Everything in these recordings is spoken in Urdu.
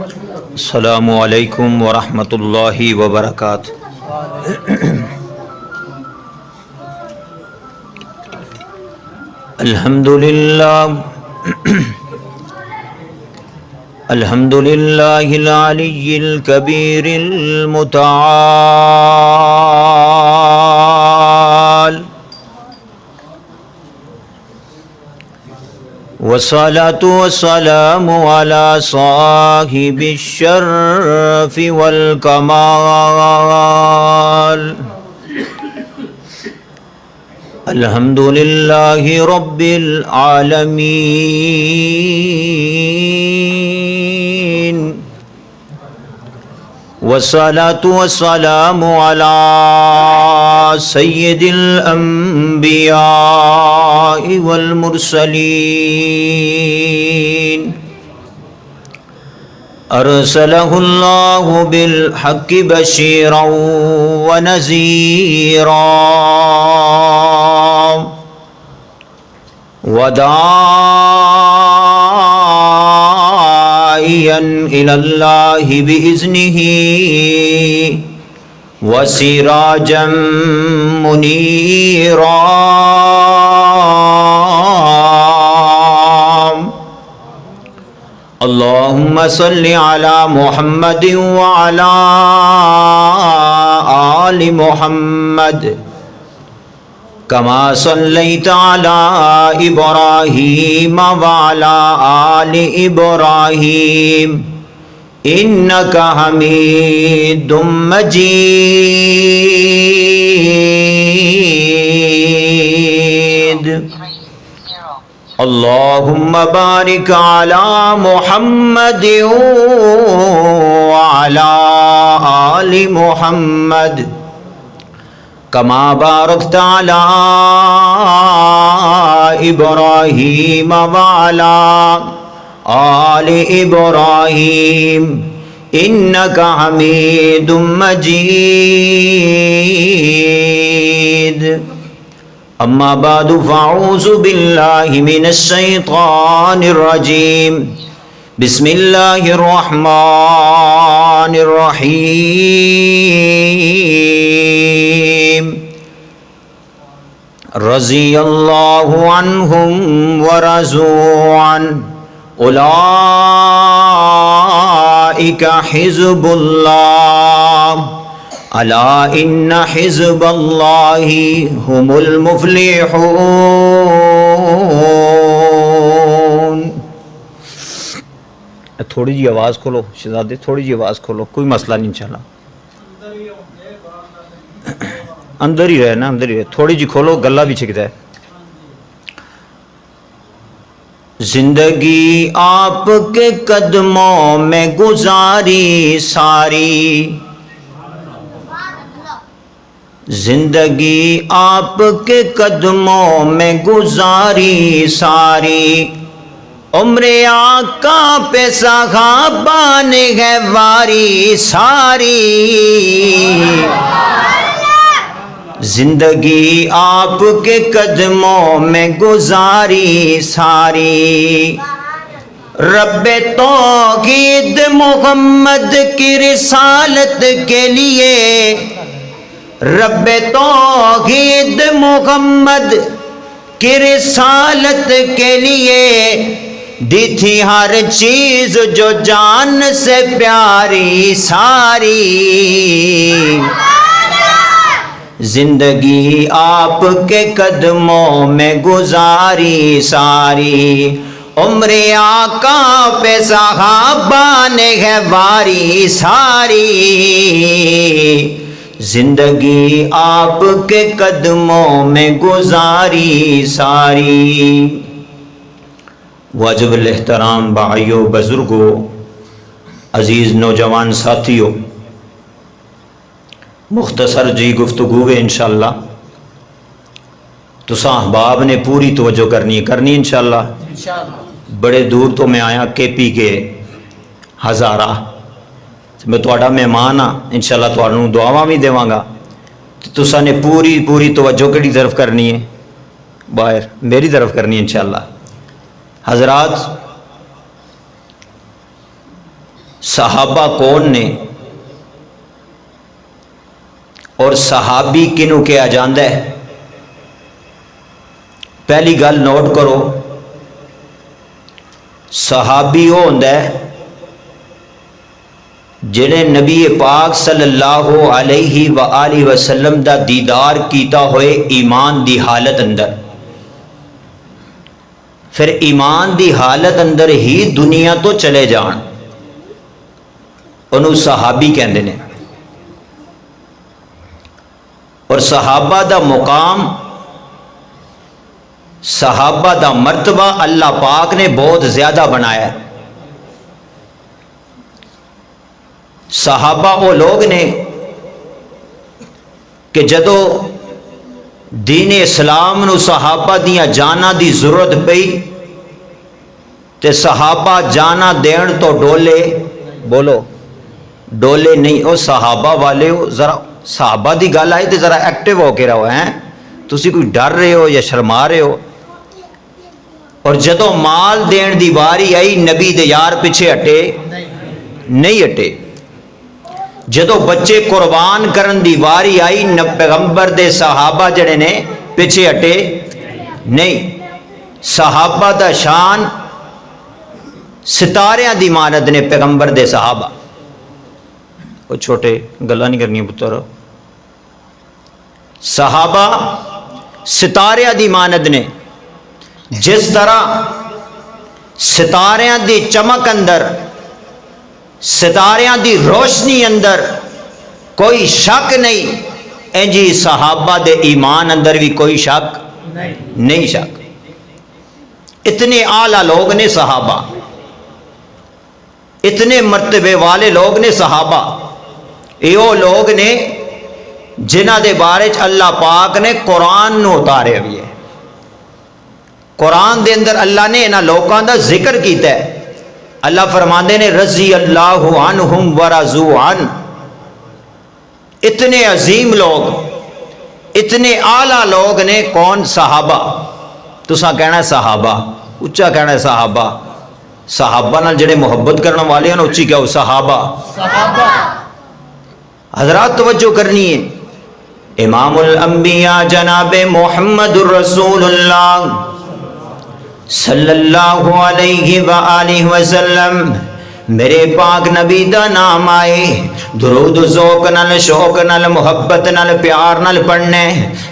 السلام علیکم ورحمۃ اللہ وبرکاتہ۔ الحمد للہ العلی الکبیر المتعال، والصلاة والسلام على صاحب الشرف والکمال، الحمد للہ رب العالمین، والصلاة والسلام على سید الانبیاء والمرسلین، ارسلہ اللہ بالحق بشیرا ونذیرا وداعیا الی اللہ بإذنہ وسراجا منیرا، اللہم صل علی محمد وعلی آل محمد کما صلیت علی ابراہیم وعلی آل ابراہیم انکا حمید مجید، اللہم بارک علی محمد وعلی آل محمد کما بارکت علی ابراہیم وعلی آل ابراہیم انکا حمید مجید، اما بعد فاعوذ باللہ من الشیطان الرجیم، بسم اللہ الرحمن الرحیم، رضی اللہ عنہم ورضوا عنہ، اولئک حزب اللہ، الا ان حزب اللہ هم المفلحون۔ تھوڑی جی آواز کھولو شہزادے، تھوڑی جی آواز کھولو، کوئی مسئلہ نہیں انشاءاللہ، اندر ہی رہے نا، اندر ہی رہے، تھوڑی جی کھولو، گلہ بھی چھکتا ہے۔ زندگی آپ کے قدموں میں گزاری ساری، زندگی آپ کے قدموں میں گزاری ساری، عمر آقا پہ صحابان ہے واری ساری، زندگی آپ کے قدموں میں گزاری ساری، رب توحید محمد کی رسالت کے لیے، رب توحید محمد کی رسالت کے لیے دی تھی ہر چیز جو جان سے پیاری ساری، زندگی آپ کے قدموں میں گزاری ساری، عمر آقا پہ صحابہ نے ہے واری ساری، زندگی آپ کے قدموں میں گزاری ساری۔ واجب الاحترام بھائیو، بزرگو، عزیز نوجوان ساتھیو، مختصر جی گفتگو ہے انشاءاللہ، تو احباب نے پوری توجہ کرنی انشاءاللہ۔ بڑے دور تو میں آیا کے پی کے ہزارہ، میں تھوڑا مہمان ہاں، انشاءاللہ تھوڑا دعاواں بھی دیواں گا، تساں نے پوری توجہ کیڑی طرف کرنی ہے؟ باہر میری طرف کرنی ہے انشاءاللہ۔ حضرات، صحابہ کون نے اور صحابی کنوں کہا جاندہ ہے؟ پہلی گل نوٹ کرو، صحابی وہ ہوندا ہے جنہیں نبی پاک صلی اللہ علیہ وآلہ وسلم دا دیدار کیتا ہوئے ایمان دی حالت اندر، پھر ایمان دی حالت اندر ہی دنیا تو چلے جان، انہوں صحابی کہندے نے۔ اور صحابہ دا مقام، صحابہ دا مرتبہ اللہ پاک نے بہت زیادہ بنایا ہے۔ صحابہ وہ لوگ نے کہ جدو دین اسلام نو صحابہ دیاں جانا دی ضرورت پئی تے صحابہ جانا دین تو ڈولے، بولو ڈولے نہیں، او صحابہ والے ہو، ذرا صحابہ دی گل آئی تے ذرا ایکٹیو ہو کے رہو ہیں، تسی کوئی ڈر رہے ہو یا شرما رہے ہو۔ اور جدو مال دین دی باری آئی نبی دے یار پیچھے ہٹے نہیں ہٹے، جدو بچے قربان کرن دی واری آئی پیغمبر دے صحابہ جڑے نے پیچھے ہٹے نہیں۔ صحابہ دا شان ستاریاں دی مانند نے پیغمبر دے صحابہ، وہ چھوٹے گلا نہیں کرنی پتر، صحابہ ستاریاں دی مانند نے، جس طرح ستاریاں دی چمک اندر، ستاریاں دی روشنی اندر کوئی شک نہیں، انجی صحابہ دے ایمان اندر بھی کوئی شک نہیں شک۔ اتنے اعلیٰ لوگ نے صحابہ، اتنے مرتبے والے لوگ نے صحابہ، یہ لوگ نے جنہ دے بارے اللہ پاک نے قرآن نو اتارے ہوئے ہے۔ قرآن دے اندر اللہ نے انہاں لوگاں دا ذکر کیتا ہے۔ اللہ فرماندے نے رضی اللہ عنہم ورضوا عنہ، اتنے عظیم لوگ، اتنے اعلیٰ لوگ نے کون؟ صحابہ۔ تساں کہنا ہے صحابہ، اچھا کہنا ہے صحابہ، صحابہ نال جڑے محبت کرنے والے ہیں اچھی کہو صحابہ۔ حضرات توجہ کرنی ہے، امام الانبیاء جناب محمد الرسول اللہ صلی اللہ علیہ وآلہ وسلم، میرے پاک نبی دا نام آئے درود ذوق نال شوق نال محبت نال پیار نال پڑھنے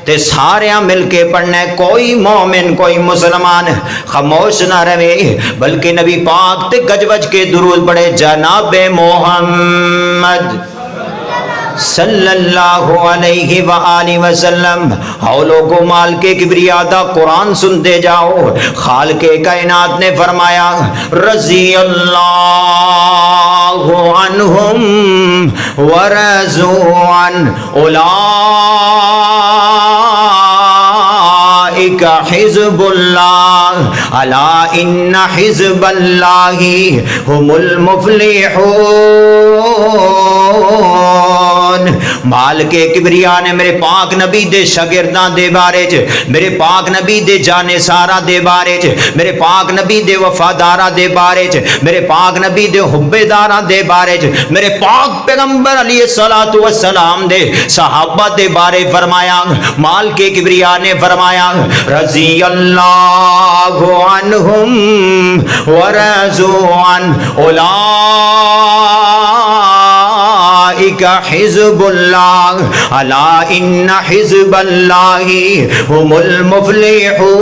تے ساریاں مل کے پڑھنے، کوئی مومن کوئی مسلمان خاموش نہ رہے بلکہ نبی پاک تے گج وج کے درود پڑھے، جناب محمد صلی اللہ علیہ وآلہ وسلم۔ ہو لوگو مال کے کبریا دا قرآن سنتے جاؤ، خالق کائنات نے فرمایا رضی اللہ عنہم ورضوا عنہ اولئک حزب اللہ الا ان حزب اللہ هم المفلحون۔ مال کے کبریا نے میرے پاک نبی دے شاگردان دے بارے چ، میرے پاک نبی دے جانے سارا دے بارے چ، میرے پاک نبی دے وفادارہ دے بارے چ، میرے پاک نبی دے حبیدارہ دے بارے چ، میرے پاک پیغمبر علیہ الصلوۃ والسلام دے صحابہ دے بارے فرمایا۔ مال کے کبریا نے فرمایا رضی اللہ عنہم ورضوا عنہ اولئک حزب اللہ الا ان حزب اللہ هم المفلحون۔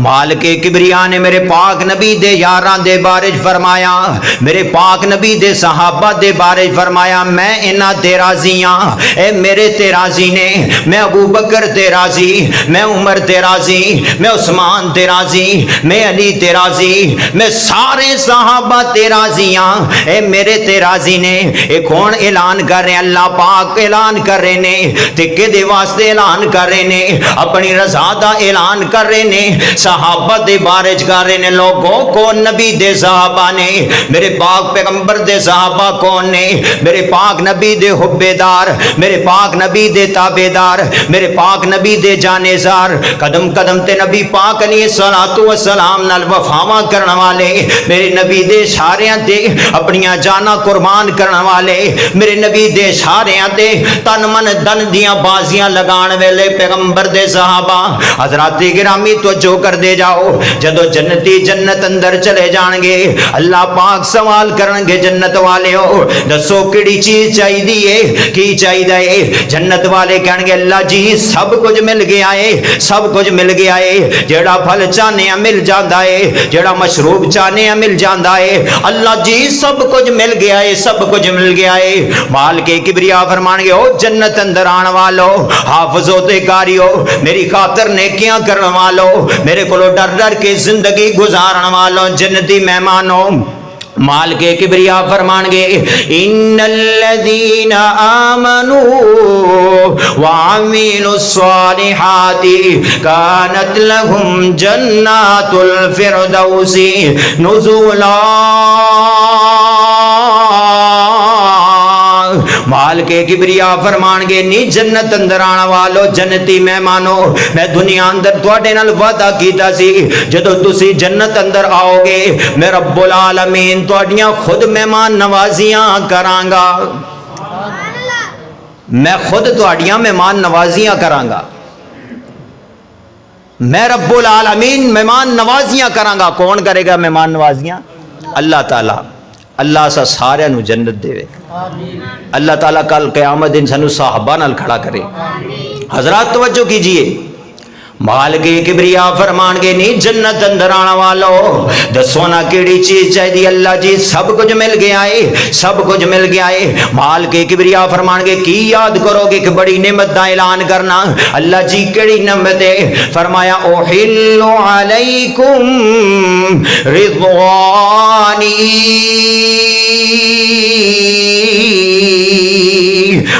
مال کے کبریا نے میرے پاک نبی دے یاران دے بارے فرمایا، میرے پاک نبی دے صحابہ دے بارے فرمایا میں انہاں تے راضی ہاں، اے میرے تے راضی نے، میں ابو بکر تے راضی، میں عمر تے راضی، میں عثمان تے راضی، میں علی تے راضی، میں سارے صحابہ تے راضی ہاں، اے میرے تے راضی نے۔ ایک کون اعلان کر رہے ہیں؟ اللہ پاک اعلان کر رہے نے، تے کدے واسطے اعلان کر رہے نے؟ اپنی رضا دا اعلان کر رہے نے، صحابہ دے بارے کر رہے نے لوگوں کو نبی دے صحابہ نے میرے پاک پیغمبر دے صحابہ کون نے میرے پاک نبی دے حبیدار میرے پاک نبی دے تابعدار میرے پاک نبی دے جانیزار قدم قدم تے نبی پاک علیہ الصلوۃ والسلام نال وفاواں کرن والے میرے نبی دے اشاریاں تے اپنیاں جاناں قربان کرن والے میرے نبی دے اشاریاں تے تن من دن دیاں بازیاں لگان ویلے پیغمبر دے صحابہ حضرات گرامی توجہ کر دے جاؤ جدو جنتی جنت اندر چلے جان گے اللہ پاک سوال کرن گے جنت والے ہو دسو کیڑی چیز چاہیے کی چاہیے جنت والے کہن گے اللہ جی سب کچھ مل گیا ہے سب کچھ مل گیا ہے جیڑا پھل چاہنے مل جاندا ہے جیڑا مشروب چاہنے مل جاندا ہے اللہ جی سب کچھ مل گیا ہے سب کچھ مل گیا ہے مال کے کبریا فرمان گے او جنت اندر آن والو حافظو تے کاریو میری خاطر نیکیاں کرن والو میرے کولو ڈر ڈر کے زندگی گزارن والو جنتی مہمانوں مال کے کبریا فرمان گے ان الذین آمنوا وعملوا الصالحات کانت لهم جنات الفردوس نزولا مال کے کبریا فرمان گے نی جنت اندر آنا والو جنتی مہمانو میں دنیا اندر تواڈے نال وعدہ کیتا سی جدو تسی جنت اندر آؤ گے میں رب العالمین تواڈیاں خود مہمان نوازیاں کراں گا میں خود تواڈیاں مہمان نوازیاں کراں گا میں رب العالمین مہمان نوازیاں کراں گا کون کرے گا مہمان نوازیاں اللہ تعالی اللہ سا سارے نو جنت دے اللہ تعالیٰ کل قیامت دن سانو صحابہ نال کھڑا کرے حضرات توجہ کیجئے مال کے کبریا فرمان گے نی جنت اندر آنا والو دسو نا کیڑی چیز چاہیے اللہ جی سب کچھ مل گیا ہے سب کچھ مل گیا ہے مال کے کبریا فرمان گے کی یاد کرو گے کہ بڑی نعمت دا اعلان کرنا اللہ جی کیڑی نعمت ہے فرمایا اوحل علیکم رضوانی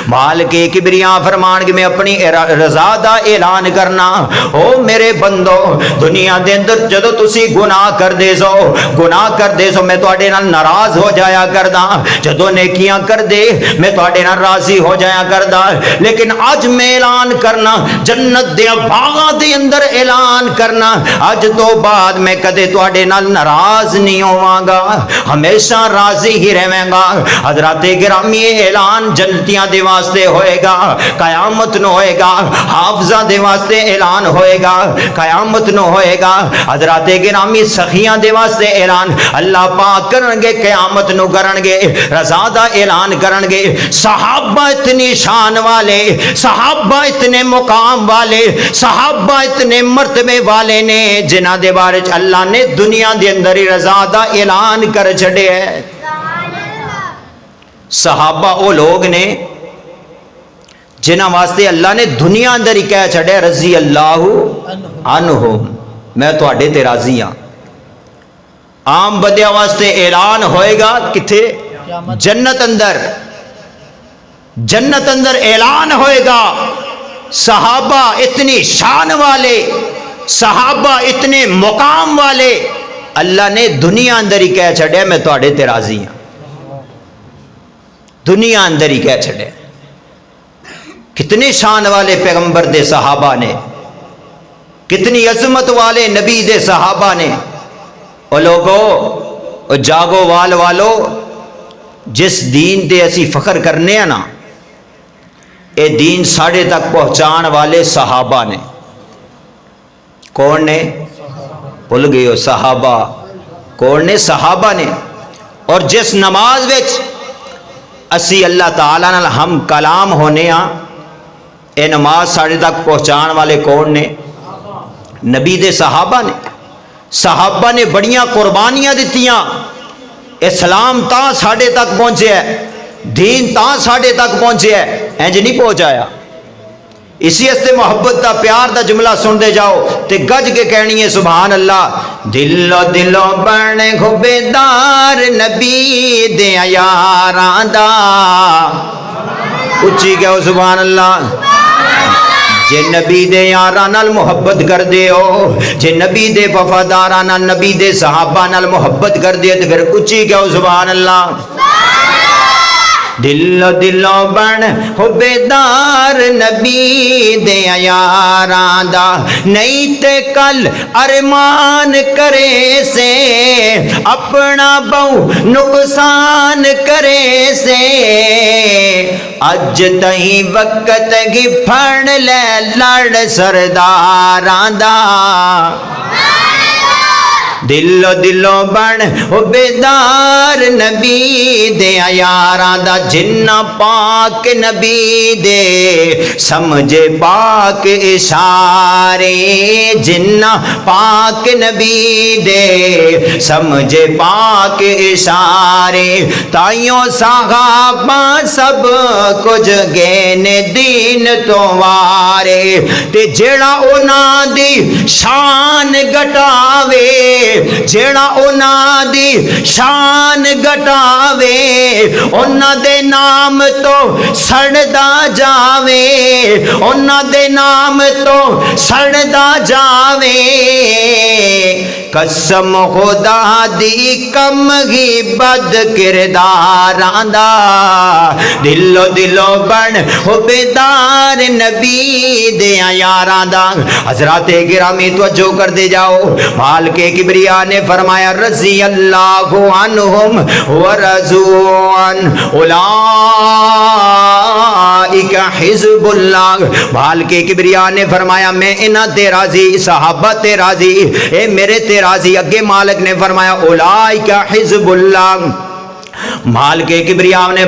مال کے کبریا فرمان گے میں اپنی رضا دا اعلان کرنا او میرے بندو دنیا دے اندر جدو تسی گناہ کر دے سو میں تواڈے نال ناراض ہو جایا کردا جدو نیکیاں کر دے میں تواڈے نال راضی ہو جایا کردا لیکن اج میں اعلان کرنا جنت دے باغاں دے اندر اعلان کرنا اج تو بعد میں کدے تواڈے نال ناراض نہیں ہوواں گا ہمیشہ راضی ہی رہواں گا حضرات گرامی اعلان جنتیاں دے واسطے ہوئے گا قیامت نو ہوئے گا حافظاں دے واسطے اعلان ہوئے گا قیامت نو ہوئے گا حضرات گرامی سخیاں دے واسطے اعلان اللہ پاک کرن گے قیامت نو کرن گے رضا دا اعلان کرن گے صحابہ اتنی شان والے صحابہ اتنے مقام والے صحابہ اتنے مرتبے والے نے جنہاں دے بارے اللہ نے دنیا دے اندر رضا دا اعلان کر چھڑے ہے صحابہ او لوگ نے جنہاں واسطے اللہ نے دنیا اندر ہی کہہ چھڑے رضی اللہ عنہم میں تو اڈے تے راضی ہاں عام بندیاں واسطے اعلان ہوئے گا کتھے جنت اندر اعلان ہوئے گا صحابہ اتنی شان والے صحابہ اتنے مقام والے اللہ نے دنیا اندر ہی کہہ چھڑے میں تو اڈے تے راضی ہاں دنیا اندر ہی کہہ چھڑے کتنے شان والے پیغمبر دے صحابہ نے کتنی عظمت والے نبی دے صحابہ نے او لوگو او جاگو والو جس دین دے اسی فخر کرنے ہیں نا اے دین ساڑھے تک پہنچان والے صحابہ نے کون نے بھول گئے ہو صحابہ کون نے صحابہ نے اور جس نماز وچ اسی اللہ تعالیٰ نال ہم کلام ہونے ہاں اے نماز ساڑھے تک پہنچان والے کون نے نبی دے صحابہ نے بڑیاں قربانیاں دیتیاں اسلام تا ساڑھے تک پہنچے ہے دین تا ساڑھے تک پہنچے ہے اینج نہیں پہنچایا اسی استے محبت دا پیار دا جملہ سن دے جاؤ تے گج کے کہنی ہے سبحان اللہ دلو بڑے گھبیدار نبی دے یاراں دا اچھی کہو سبحان اللہ جے نبی دے یاراں نال محبت کر دے ہو، جے نبی دے وفاداراں نال، نبی دے صحابہ نال محبت کر دے تو پھر اچھی کہو سبحان اللہ۔ دلو دلو بن ہو بیدار نبی دے یاراں دا، نہیں تے کل ارمان کرے سے اپنا بہو نقصان کرے سے، اج تہیں وقت گی پھڑ لے لڑ سرداراں دا۔ دلو دلو بن ہو بیدار نبی دے یاراں دا، جنہ پاک نبی دے سمجھے پاک اشارے، جنہ پاک نبی دے سمجھے پاک اشارے، تائیوں صحابہ سب کچھ گینے دین تو وارے، تے جیڑا انہاں دی شان گٹاوے، جیڑا انہاں دی شان گٹاوے، انہاں دے نام تو سڑدا جاوے، انہاں دے نام تو سڑدا جاوے، قسم خدا دی کم ہی بد کرداراں دا۔ دلو دلو بن ہو بیدار نبی دے یاراں دا۔ حضرات گرامی توجہ کر دے جاؤ، مالک کبریا نے فرمایا رضی اللہ عنہم ورضوا عنہ اولئک حزب اللہ۔ مالک کبریا نے فرمایا میں انہاں تے راضی، صحابہ تے راضی، اے میرے تے راضی۔ اگے مالک نے فرمایا اولئک حزب اللہ۔ مالک کبریا نے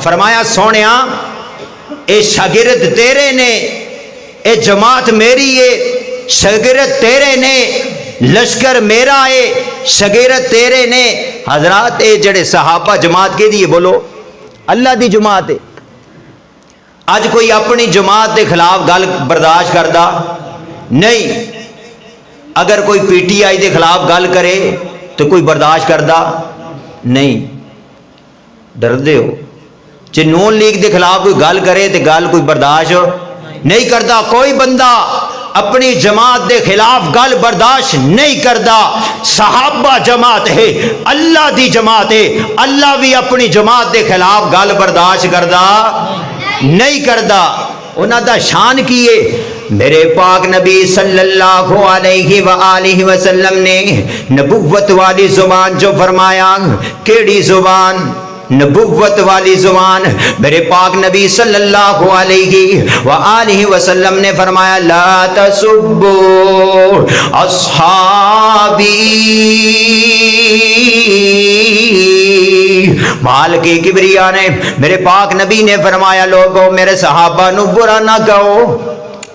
فرمایا سونیا اے شاگرد تیرے نے، اے جماعت میری ہے، شاگرد تیرے نے، لشکر میرا ہے، شاگرد تیرے نے۔ حضرات اے جڑے صحابہ جماعت کے دیے بولو اللہ دی جماعت ہے۔ اج کوئی اپنی جماعت کے خلاف گل برداشت کردا نہیں، اگر کوئی پی ٹی آئی دے خلاف گل کرے تو کوئی برداشت کردا نہیں، ڈردے ہو۔ جے نون لیگ دے خلاف کوئی گل کرے تو گل کوئی برداشت نہیں کردا۔ کوئی بندہ اپنی جماعت دے خلاف گل برداشت نہیں کردا۔ صحابہ جماعت ہے، اللہ دی جماعت ہے، اللہ بھی اپنی جماعت دے خلاف گل برداشت کردا نہیں کردا۔ انہاں دا شان کیے؟ میرے پاک نبی صلی اللہ علیہ وآلہ وسلم نے نبوت والی زبان جو فرمایا، کیڑی زبان؟ نبوت والی زبان۔ میرے پاک نبی صلی اللہ علیہ وآلہ وسلم نے فرمایا لا تسبوا اصحابی۔ مالک کبریا نے، میرے پاک نبی نے فرمایا لوگوں میرے صحابہ نو برا نہ کہو،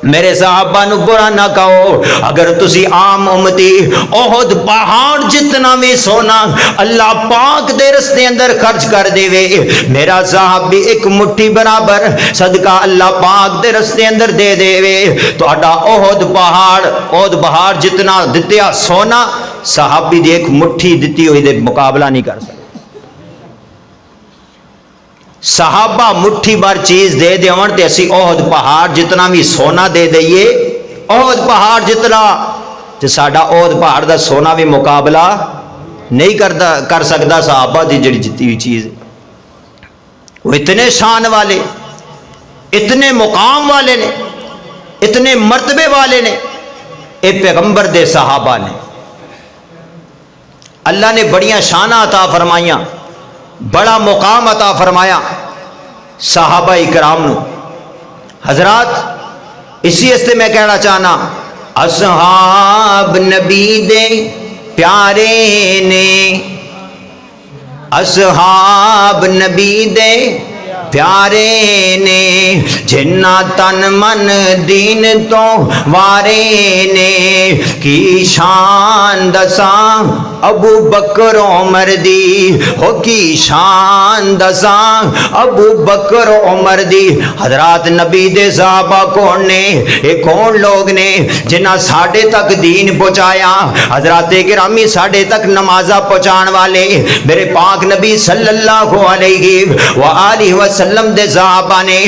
میرے صحابہ نو برا نہ کہو۔ اگر تسی عام امتی احد پہاڑ جتنا بھی سونا اللہ پاک دے رستے اندر خرچ کر دے وے، میرا صحابی ایک مٹھی برابر صدقہ اللہ پاک دے رستے اندر دے دے وے، تو اڈا احد پہاڑ جتنا دتیا سونا صحابی دی ایک مٹھی دتی ہوئی دے مقابلہ نہیں کر سکتا۔ صحابہ مٹھی بار چیز دے دے تے اسی احد پہاڑ جتنا بھی سونا دے دئیے، احد پہاڑ جتنا، تے ساڈا احد پہاڑ دا سونا بھی مقابلہ نہیں کر سکتا صحابہ دی جڑی جتی ہوئی چیز۔ وہ اتنے شان والے، اتنے مقام والے نے، اتنے مرتبے والے نے، اے پیغمبر دے صحابہ نے۔ اللہ نے بڑیاں شانہ عطا فرمائیاں، بڑا مقام عطا فرمایا صحابہ اکرام نو۔ حضرات اسی استے میں کہنا چاہنا، اصحاب نبی دے پیارے نے، اصحاب نبی دے پیارے نے، جنہ تن من دین تو وارے نے، کی شان دساں ابو بکر عمر دی، ہو کی شان دساں ابو بکر عمر دی۔ حضرات نبی دے صحابہ کون نے؟ یہ کون لوگ نے جنہ ساڑھے تک دین پہنچایا؟ حضرات گرامی ساڑھے تک نمازہ پہنچان والے میرے پاک نبی صلی اللہ علیہ وآلہ وسلم وسلم دے صحابہ نے،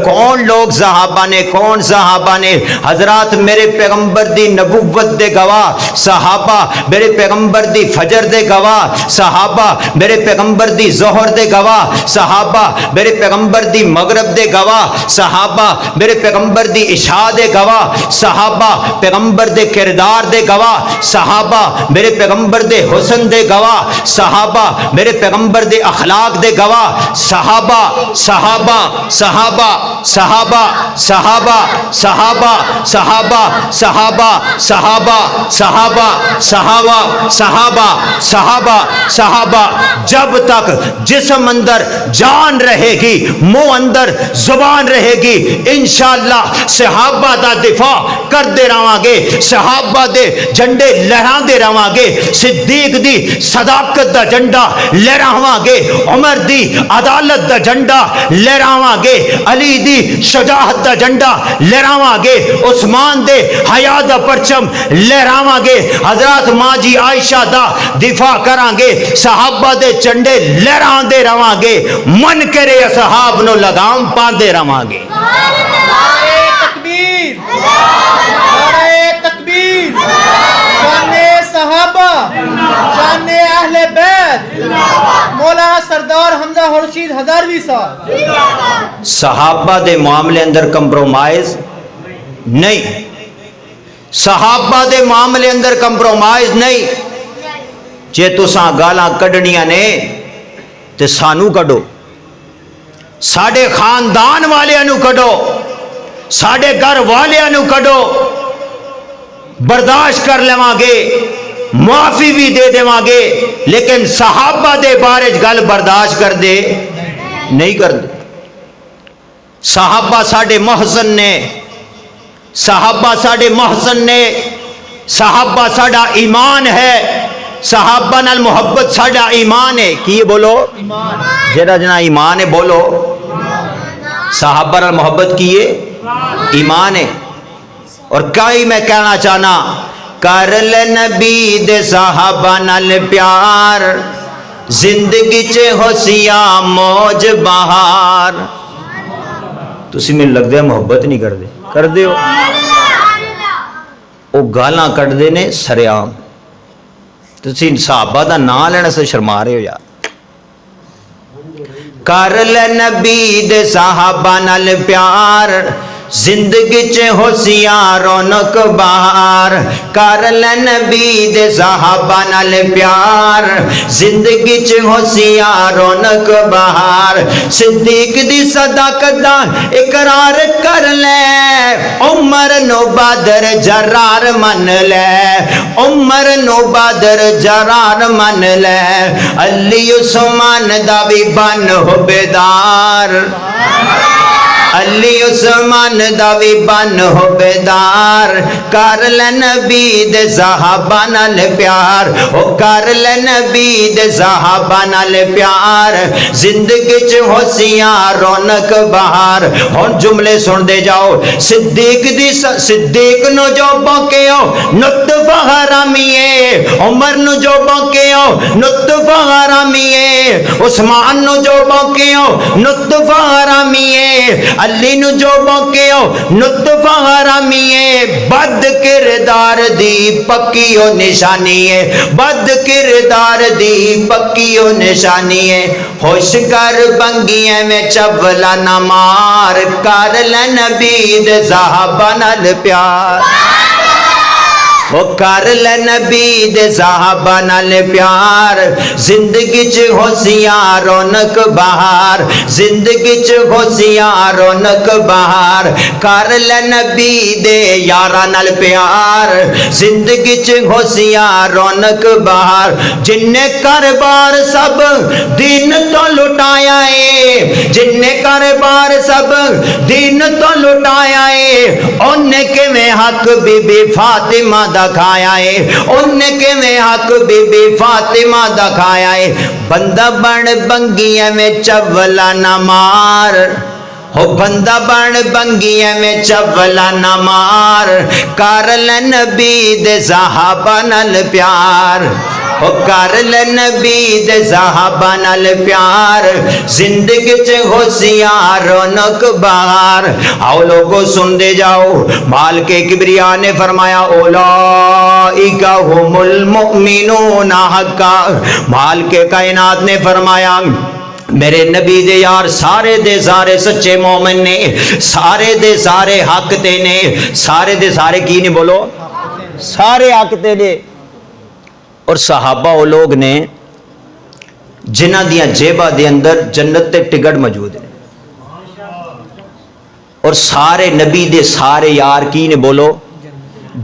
کون لوگ صحابہ نے، کون صحابہ نے؟ حضرات میرے پیغمبر دی نبوت دے گواہ صحابہ، میرے پیغمبر دی فجر دے گواہ صحابہ، میرے پیغمبر دی ظہر دے گواہ صحابہ، میرے پیغمبر دی مغرب دے گواہ صحابہ، میرے پیغمبر دی عشاء دے گواہ صحابہ، پیغمبر دے کردار دے گواہ صحابہ، میرے پیغمبر دے حسن دے گواہ صحابہ، میرے پیغمبر دے اخلاق دے گواہ صحابہ صحابہ صحابہ صحابہ صحابہ صحابہ صحابہ صحابہ صحابہ صحابہ صحابہ صحابہ صحابہ صحابہ، جب تک جسم اندر جان رہے گی، منہ اندر زبان رہے گی، انشاءاللہ صحابہ دا دفاع کردے رہاں گے، صحابہ دے جھنڈے لہراندے رہاں گے، صدیق دی صداقت دا جھنڈا لہراواں گے، عمر دی عدالت دا جھنڈا لہراواں گے، علی دی شجاعت دا جھنڈا لہراواں گے، عثمان دے حیا دا پرچم لہراواں گے، حضرات ماں جی عائشہ دا دفاع کراں گے، صحابہ دے جھنڈے لہراندے رہاں گے، من کرے اصحاب نو لگام پاندے رہاں گے۔ تکبیر، نعرہ تکبیر، شان صحابہ، شان اہل بیت، مولانا سردار حمزہ خورشید ہزاروی صاحب۔ صحابہ دے معاملے اندر کمپرومائز نہیں، صحابہ دے معاملے اندر کمپرومائز نہیں۔ جے تساں گالاں کڈنیاں نے تے سانو کڈو، ساڈے خاندان والیاں نو کڈو، ساڈے گھر والیاں نو کڈو، برداشت کر لواں گے، معافی بھی دے دیواں گے، لیکن صحابہ دے بارے گل برداشت کر دے نہیں کر دے۔ صحابہ ساڈے محسن نے، صحابہ ساڈے محسن نے، صحابہ ساڈا ایمان ہے، صحابہ نال محبت ساڈا ایمان ہے۔ کی بولو؟ جڑا جنا ایمان ہے بولو۔ صحابہ نال محبت کیے ایمان ہے۔ اور کئی میں کہنا چاہنا، کر لے نبی دے صحابہ نال پیار، زندگی چ ہوسیاں موج بہار۔ تسی میں لگ دے محبت نہیں کر دے، کر دے ہو؟ وہ گالاں کٹ دے نے سریام، تسی صحابہ دا نام لینا سے شرما رہے ہو یار۔ کر لے نبی دے صحابہ نال پیار، زندگی چ ہوسیاں رونق بہار، کر لے نبی دے صحابہ نال پیار، زندگی چ ہوسیاں رونق بہار، صدیق دی صداقت دا اقرار کر لے، عمر نو بدر جرار من لے، عمر نو بدر جرار من لے، علی عثمان دا بھی بن ہو بیدار، علی عثمان دا بھی بن ہو بیدار، کر لے نبی دے صحابہ نال پیار، او کر لے نبی دے صحابہ نال پیار، زندگی چ ہوسیاں رونق بہار۔ ہن جملے سن دے جاؤ، صدیق نو جو بوکیو نطف حرامیے، عمر نو جو بوکیو نطف حرامیے، عثمان نو جو بوکیو نطف حرامیے، علی نو جو بوکیو نطف حرامیے، بد کردار دی پکیو نشانی ہے، بد کردار دی پکیو نشانی ہے، خوش کر بنگیاں میں چولا نہ مار، کر لے نبی دے صحابہ نال پیار، وہ کر لے نبی دے صحابہ نال پیار، زندگی چ ہوسیاں رونق بہار، زندگی چ ہوسیاں رونق بہار، کر لے نبی دے یاراں نال پیار، زندگی چ ہوسیاں رونق بہار۔ جن نے کاروبار سب دین تو لٹایا ہے، جن نے کاروبار سب دین تو لٹایا ہے، ان نے کیویں حق بی بی فاطمہ دکھایا ہے، ان نے کیویں حق بی بی فاطمہ دکھایا ہے، بندہ بن بنگیاں میں چولا نہ مار، ہو بندہ بن بنگیاں میں چولا نہ مار، کر لے نبی دے صحابہ نال پیار۔ او کر لے نبی دے صحابہ نال پیار زندگی چ ہوشیار رونق بہار آؤ لوگو سن دے جاؤ مالک کبریا نے فرمایا اولئک هم المؤمنون حقا مالک کائنات نے فرمایا میرے نبی دے یار سارے دے سارے سچے مومن نے سارے دے سارے حق تے نے سارے دے سارے کی نہیں بولو سارے حق تے نے اور صحابہ وہ لوگ نے جنہ دیاں جیبہ دے اندر جنت تے ٹکٹ موجود ہے اور سارے نبی دے سارے یار کی نے بولو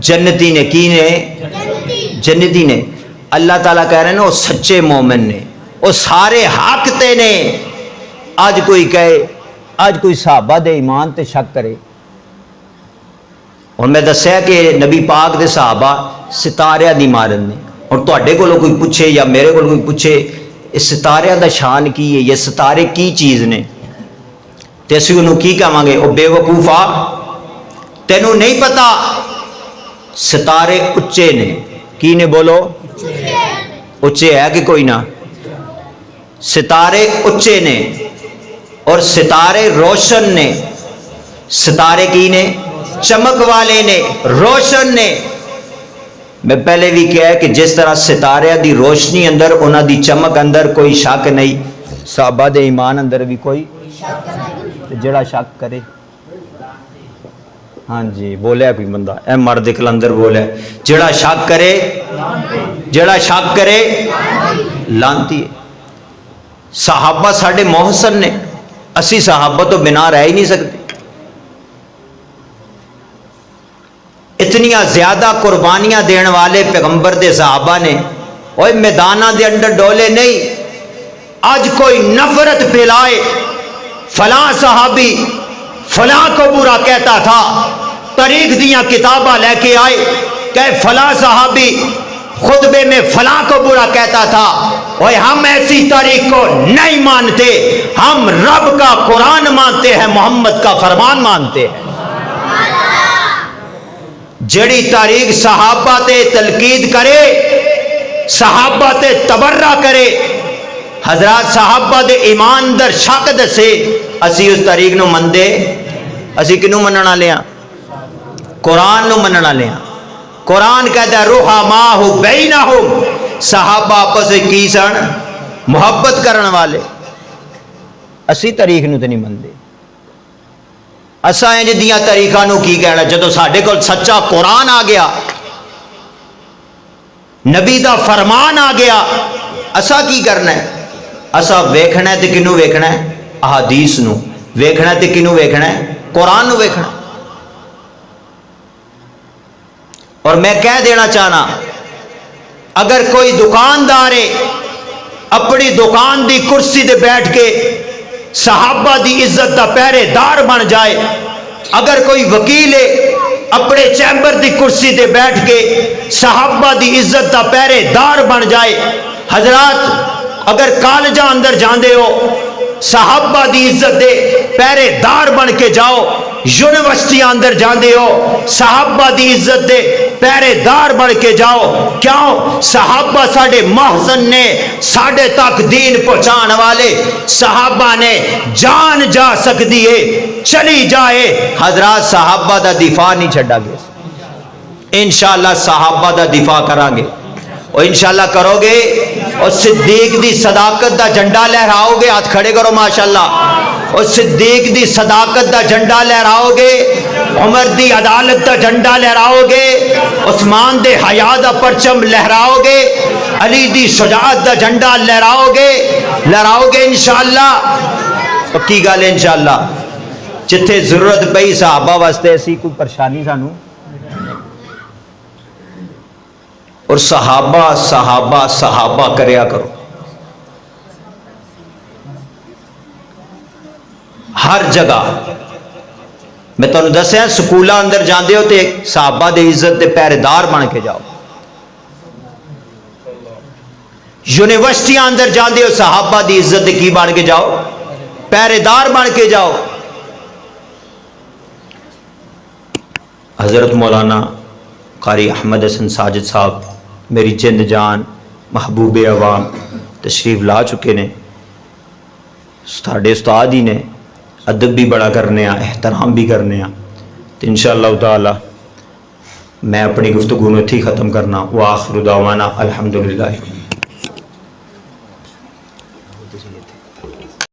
جنتی نے کی نے جنتی نے اللہ تعالیٰ کہہ رہے ہیں نا وہ سچے مومن نے وہ سارے حق تے نے آج کوئی کہے آج کوئی صحابہ دے ایمان تے شک کرے اور میں دسیا کہ نبی پاک دے صحابہ ستارے دی مارن نے اور تواڈے کولوں کوئی پوچھے یا میرے کولوں کوئی پوچھے اس ستارے دا شان کی ہے یہ ستارے کی چیز نے تے اسی انہوں کی کہاں گے او بے وقوفا تینوں نہیں پتا ستارے اچے نے کی نے بولو اچے ہے کہ کوئی نہ ستارے اچے نے اور ستارے روشن نے ستارے کی نے چمک والے نے روشن نے میں پہلے بھی کہا ہے کہ جس طرح ستارے دی روشنی اندر انہاں دی چمک اندر کوئی شک نہیں صحابہ دے ایمان اندر بھی کوئی جڑا شک کرے ہاں جی بولیا کوئی بندہ اے مرد کلندر بولیا جڑا شک کرے لانتی ہے صحابہ ساڑھے محسن نے اسی صحابہ تو بنا رہ ہی نہیں سکتے اتنیاں زیادہ قربانیاں دین والے پیغمبر دے صحابہ نے اوہ میدانہ دے اندر ڈولے نہیں آج کوئی نفرت پھیلائے فلاں صحابی فلاں کو برا کہتا تھا طریق دیاں کتابہ لے کے آئے کہ فلاں صحابی خطبے میں فلاں کو برا کہتا تھا اور ہم ایسی تاریخ کو نہیں مانتے ہم رب کا قرآن مانتے ہیں محمد کا فرمان مانتے ہیں جڑی تاریخ صحابہ تے تلقید کرے صحابہ تے تبرہ کرے حضرات صحابہ دے ایمان در شک دسے اسی اس تاریخ نو مندے اسی کنو مننا لیا قرآن نو مننا لیا قرآن کہتا ہے رحماء بینہم صحابہ آپس کی سن محبت کرن والے اسی تاریخ نو تے نہیں مندے اساں انج دیاں تاریخاں نو کی کہنا جدوں ساڈے کول سچا قرآن آ گیا نبی دا فرمان آ گیا اساں کی کرنا ہے اساں ویکھنا ہے تے کنوں ویکھنا ہے احادیث نو ویکھنا تے کنوں ویکھنا ہے قرآن نو ویکھنا اور میں کہہ دینا چاہنا اگر کوئی دکاندار اپنی دکان دی کرسی دے بیٹھ کے صحابہ دی عزت دا پہرے دار بن جائے اگر کوئی وکیل اپنے چیمبر دی کرسی دے بیٹھ کے صحابہ دی عزت دا پہرے دار بن جائے حضرات اگر کالجہ اندر جاندے ہو صحابہ دی عزت دے پہرے دار بن کے جاؤ یونیورسٹی اندر جاندے ہو صحابہ دی عزت دے پہرے دار بن کے جاؤ کیوں صحابہ ساڑھے محسن نے ساڑھے تک دین پہنچان والے صحابہ نے جان جا سکتی ہے چلی جائے حضرات صحابہ دا دفاع نہیں چھڑا گے انشاءاللہ صحابہ دا دفاع کران گے اور انشاءاللہ کرو گے اور صدیق دی صداقت دا جھنڈا لہراؤ گے ہاتھ کھڑے کرو ماشاءاللہ اور صدیق دی صداقت دا جھنڈا لہراؤ گے عمر دی عدالت دا جھنڈا لہراؤ گے عثمان دے حیا دا پرچم لہراؤ گے علی دی شجاعت دا جھنڈا لہراؤ گے انشاءاللہ پکی گل انشاءاللہ جتھے ضرورت پئی صحابہ واسطے ایسی کوئی پریشانی سانو اور صحابہ کریا کرو ہر جگہ میں تمہیں دسیا سکولہ اندر جاندے ہو تے صحابہ دے عزت دے پہرے دار بن کے جاؤ یونیورسٹیاں اندر جاندے ہو صحابہ دی عزت دے کی بن کے جاؤ پہرے دار بن کے جاؤ حضرت مولانا قاری احمد حسن ساجد صاحب میری جند جان محبوب عوام تشریف لا چکے نے، ساڈے استاد ہی نے، ادب بھی بڑا کرنے آ، احترام بھی کرنے آ، تو انشاءاللہ تعالی میں اپنی گفتگو نو اتھی ختم کرنا۔ وآخر دعوانا الحمدللہ۔